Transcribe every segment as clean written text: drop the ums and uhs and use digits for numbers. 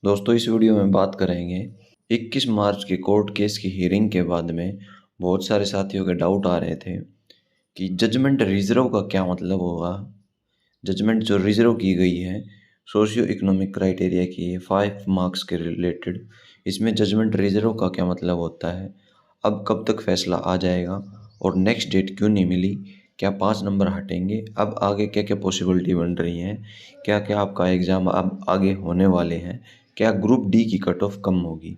दोस्तों इस वीडियो में बात करेंगे 21 मार्च के कोर्ट केस की हियरिंग के बाद में बहुत सारे साथियों के डाउट आ रहे थे कि जजमेंट रिजर्व का क्या मतलब होगा। जजमेंट जो रिजर्व की गई है सोशियो इकोनॉमिक क्राइटेरिया की है 5 मार्क्स के रिलेटेड, इसमें जजमेंट रिजर्व का क्या मतलब होता है, अब कब तक फैसला आ जाएगा और नेक्स्ट डेट क्यों नहीं मिली, क्या 5 नंबर हटेंगे, अब आगे क्या क्या पॉसिबिलिटी बन रही हैं, क्या क्या आपका एग्ज़ाम अब आगे होने वाले हैं, क्या ग्रुप डी की कट ऑफ कम होगी।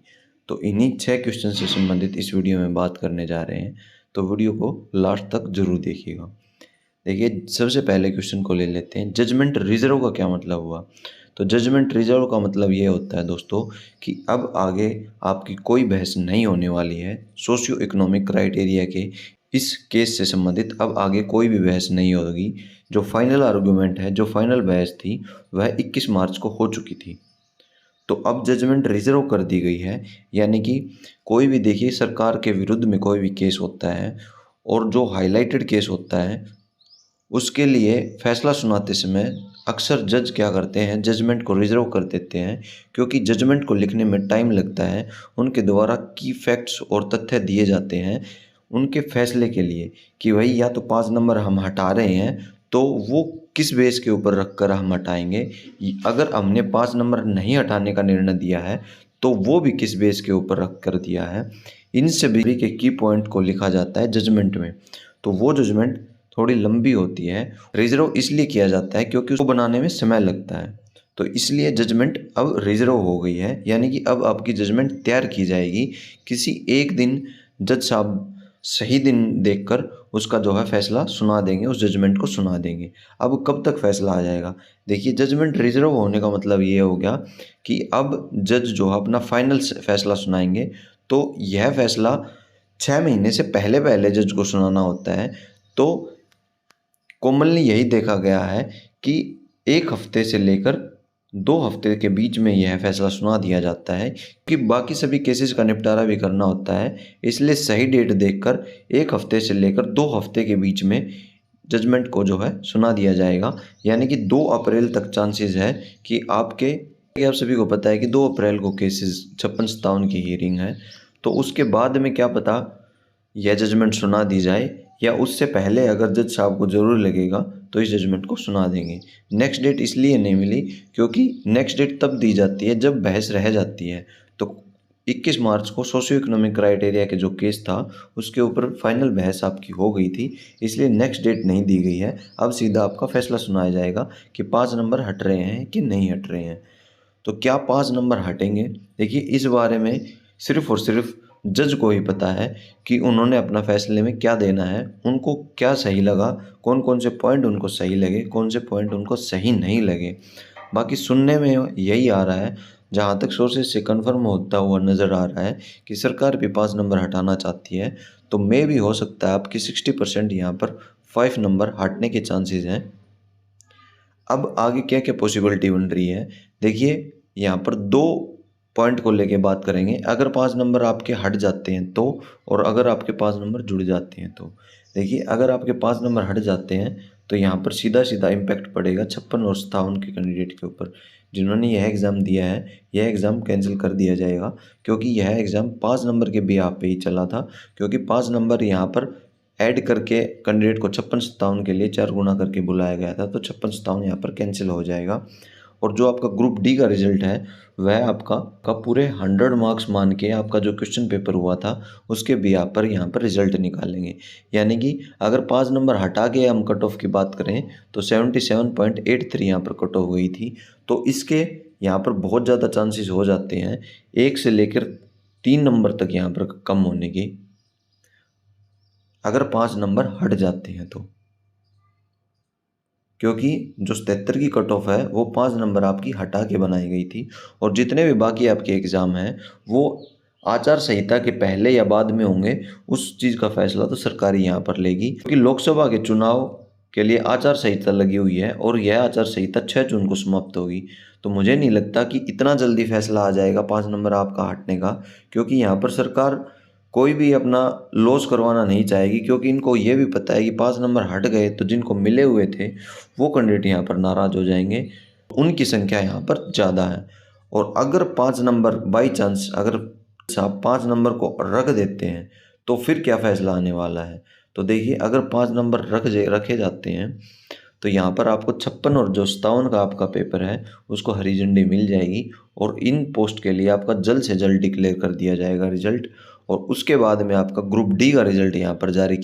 तो इन्हीं 6 क्वेश्चन से संबंधित इस वीडियो में बात करने जा रहे हैं, तो वीडियो को लास्ट तक ज़रूर देखिएगा। देखिए सबसे पहले क्वेश्चन को ले लेते हैं, जजमेंट रिजर्व का क्या मतलब हुआ। तो जजमेंट रिजर्व का मतलब ये होता है दोस्तों कि अब आगे आपकी कोई बहस नहीं होने वाली है सोशियो इकोनॉमिक क्राइटेरिया के इस केस से संबंधित। अब आगे कोई भी बहस नहीं होगी। जो फाइनल आर्गूमेंट है, जो फाइनल बहस थी, वह 21 मार्च को हो चुकी थी। तो अब जजमेंट रिजर्व कर दी गई है, यानी कि कोई भी देखिए सरकार के विरुद्ध में कोई भी केस होता है और जो हाईलाइटेड केस होता है उसके लिए फैसला सुनाते समय अक्सर जज क्या करते हैं, जजमेंट को रिजर्व कर देते हैं, क्योंकि जजमेंट को लिखने में टाइम लगता है। उनके द्वारा की फैक्ट्स और तथ्य दिए जाते हैं उनके फैसले के लिए कि भाई या तो 5 नंबर हम हटा रहे हैं तो वो किस बेस के ऊपर रख कर हम हटाएंगे, अगर हमने 5 नंबर नहीं हटाने का निर्णय दिया है तो वो भी किस बेस के ऊपर रख कर दिया है। इन सभी के की पॉइंट को लिखा जाता है जजमेंट में। तो वो जजमेंट थोड़ी लंबी होती है। रिजर्व इसलिए किया जाता है क्योंकि उसको बनाने में समय लगता है। तो इसलिए जजमेंट अब रिजर्व हो गई है, यानी कि अब आपकी जजमेंट तैयार की जाएगी। किसी एक दिन जज साहब सही दिन देखकर उसका जो है फैसला सुना देंगे, उस जजमेंट को सुना देंगे। अब कब तक फैसला आ जाएगा, देखिए जजमेंट रिजर्व होने का मतलब ये हो गया कि अब जज जो है अपना फाइनल फैसला सुनाएंगे। तो यह फैसला 6 महीने से पहले पहले जज को सुनाना होता है। तो कॉमनली यही देखा गया है कि 1 हफ्ते से लेकर 2 हफ्ते के बीच में यह फैसला सुना दिया जाता है कि बाकी सभी केसेस का निपटारा भी करना होता है। इसलिए सही डेट देखकर 1 हफ्ते से लेकर 2 हफ्ते के बीच में जजमेंट को जो है सुना दिया जाएगा। यानी कि 2 अप्रैल तक चांसेस है कि आप सभी को पता है कि 2 अप्रैल को केसेस 56-57 की हियरिंग है। तो उसके बाद में क्या पता यह जजमेंट सुना दी जाए, या उससे पहले अगर जज साहब को ज़रूर लगेगा तो इस जजमेंट को सुना देंगे। नेक्स्ट डेट इसलिए नहीं मिली क्योंकि नेक्स्ट डेट तब दी जाती है जब बहस रह जाती है। तो 21 मार्च को सोशियो इकोनॉमिक क्राइटेरिया के जो केस था उसके ऊपर फाइनल बहस आपकी हो गई थी, इसलिए नेक्स्ट डेट नहीं दी गई है। अब सीधा आपका फैसला सुनाया जाएगा कि 5 नंबर हट रहे हैं कि नहीं हट रहे हैं। तो क्या 5 नंबर हटेंगे, देखिए इस बारे में सिर्फ़ और सिर्फ जज को ही पता है कि उन्होंने अपना फैसले में क्या देना है, उनको क्या सही लगा, कौन कौन से पॉइंट उनको सही लगे, कौन से पॉइंट उनको सही नहीं लगे। बाकी सुनने में यही आ रहा है, जहाँ तक सोर्सेज से कन्फर्म होता हुआ नज़र आ रहा है कि सरकार भी 5 नंबर हटाना चाहती है। तो मे भी हो सकता है आपकी 60% यहाँ पर 5 नंबर हटने के चांसेस हैं। अब आगे क्या क्या पॉसिबिलिटी बन रही है, देखिए यहाँ पर 2 पॉइंट को लेके बात करेंगे। अगर 5 नंबर आपके हट जाते हैं तो, और अगर आपके 5 नंबर जुड़ जाते हैं तो। देखिए अगर आपके 5 नंबर हट जाते हैं तो यहाँ पर सीधा सीधा इम्पैक्ट पड़ेगा 56 और 57 के कैंडिडेट के ऊपर जिन्होंने यह एग्ज़ाम दिया है। यह एग्ज़ाम कैंसिल कर दिया जाएगा क्योंकि यह एग्ज़ाम 5 नंबर के बिहाफ पे ही चला था, क्योंकि 5 नंबर यहाँ पर ऐड करके कैंडिडेट को 56-57 के लिए 4 गुना करके बुलाया गया था। तो 56-57 यहाँ पर कैंसिल हो जाएगा। और जो आपका ग्रुप डी का रिजल्ट है वह आपका पूरे 100 मार्क्स मान के आपका जो क्वेश्चन पेपर हुआ था उसके बिहाफ पर यहाँ पर रिजल्ट निकालेंगे। यानी कि अगर 5 नंबर हटा के हम कट ऑफ की बात करें तो 77.83 यहाँ पर कट ऑफ गई थी। तो इसके यहाँ पर बहुत ज़्यादा चांसेस हो जाते हैं 1 से लेकर 3 नंबर तक यहाँ पर कम होने की, अगर 5 नंबर हट जाते हैं तो। क्योंकि जो 77 की कट ऑफ है वो 5 नंबर आपकी हटा के बनाई गई थी, और जितने भी बाकी आपके एग्ज़ाम हैं वो आचार संहिता के पहले या बाद में होंगे, उस चीज़ का फैसला तो सरकार ही यहाँ पर लेगी। क्योंकि लोकसभा के चुनाव के लिए आचार संहिता लगी हुई है और यह आचार संहिता 6 जून को समाप्त होगी। तो मुझे नहीं लगता कि इतना जल्दी फैसला आ जाएगा 5 नंबर आपका हटने का, क्योंकि यहाँ पर सरकार कोई भी अपना लॉस करवाना नहीं चाहेगी। क्योंकि इनको ये भी पता है कि 5 नंबर हट गए तो जिनको मिले हुए थे वो कैंडिडेट यहाँ पर नाराज़ हो जाएंगे, उनकी संख्या यहाँ पर ज़्यादा है। और अगर 5 नंबर बाई चांस अगर आप 5 नंबर को रख देते हैं तो फिर क्या फैसला आने वाला है। तो देखिए, अगर 5 नंबर रखे जाते हैं तो यहाँ पर आपको 56 और जो 57 का आपका पेपर है उसको हरी झंडी मिल जाएगी और इन पोस्ट के लिए आपका जल्द से जल्द डिक्लेयर कर दिया जाएगा रिजल्ट। और उसके बाद में आपका ग्रुप डी का रिजल्ट यहाँ पर जारी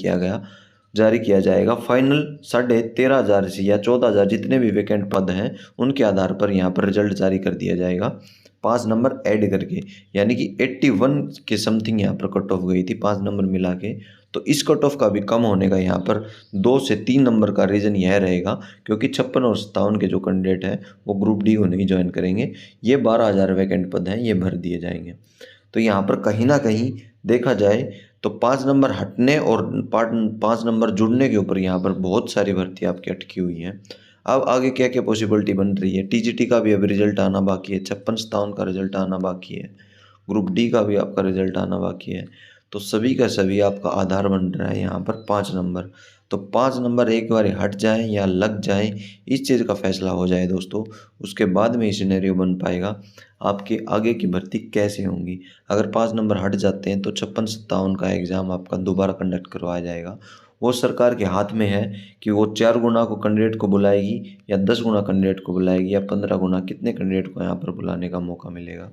किया जाएगा। फाइनल 13,500 से या 14,000 जितने भी वैकेंट पद हैं उनके आधार पर यहाँ पर रिजल्ट जारी कर दिया जाएगा 5 नंबर ऐड करके, यानी कि 81 के समथिंग यहाँ पर कट ऑफ गई थी 5 नंबर मिला के। तो इस कट ऑफ का भी कम होने का यहाँ पर 2 से 3 नंबर का रीज़न यह रहेगा क्योंकि 56 और 57 के जो कैंडिडेट हैं वो ग्रुप डी को नहीं ज्वाइन करेंगे। ये 12,000 वैकेंट पद हैं, ये भर दिए जाएंगे। तो यहाँ पर कहीं ना कहीं देखा जाए तो 5 नंबर हटने और 5 नंबर जुड़ने के ऊपर यहाँ पर बहुत सारी भर्ती आपकी अटकी हुई हैं। अब आगे क्या क्या पॉसिबिलिटी बन रही है, टीजीटी का भी अभी रिजल्ट आना बाकी है, 56-57 का रिजल्ट आना बाकी है, ग्रुप डी का भी आपका रिजल्ट आना बाकी है। तो सभी का सभी आपका आधार बन रहा है यहाँ पर 5 नंबर। तो 5 नंबर एक बार हट जाएं या लग जाएं, इस चीज़ का फैसला हो जाए दोस्तों, उसके बाद में ये सिनेरियो बन पाएगा आपके आगे की भर्ती कैसे होंगी। अगर 5 नंबर हट जाते हैं तो 56-57 का एग्ज़ाम आपका दोबारा कंडक्ट करवाया जाएगा। वो सरकार के हाथ में है कि वो 4 गुना को कैंडिडेट को बुलाएगी या 10 गुना कैंडिडेट को बुलाएगी या 15 गुना, कितने कैंडिडेट को यहाँ पर बुलाने का मौका मिलेगा।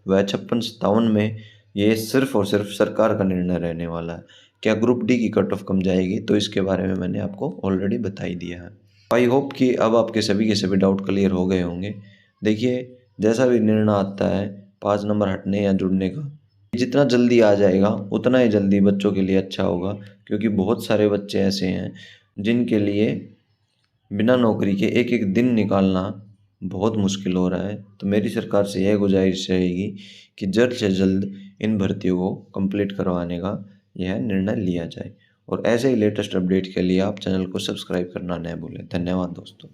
वह 56-57 में ये सिर्फ और सिर्फ सरकार का निर्णय रहने वाला है। क्या ग्रुप डी की कट ऑफ कम जाएगी, तो इसके बारे में मैंने आपको ऑलरेडी बता ही दिया है। आई होप कि अब आपके सभी के सभी डाउट क्लियर हो गए होंगे। देखिए, जैसा भी निर्णय आता है 5 नंबर हटने या जुड़ने का, जितना जल्दी आ जाएगा उतना ही जल्दी बच्चों के लिए अच्छा होगा, क्योंकि बहुत सारे बच्चे ऐसे हैं जिनके लिए बिना नौकरी के एक एक दिन निकालना बहुत मुश्किल हो रहा है। तो मेरी सरकार से यह गुजारिश रहेगी कि जल्द से जल्द इन भर्तियों को कंप्लीट करवाने का यह निर्णय लिया जाए। और ऐसे ही लेटेस्ट अपडेट के लिए आप चैनल को सब्सक्राइब करना न भूलें। धन्यवाद दोस्तों।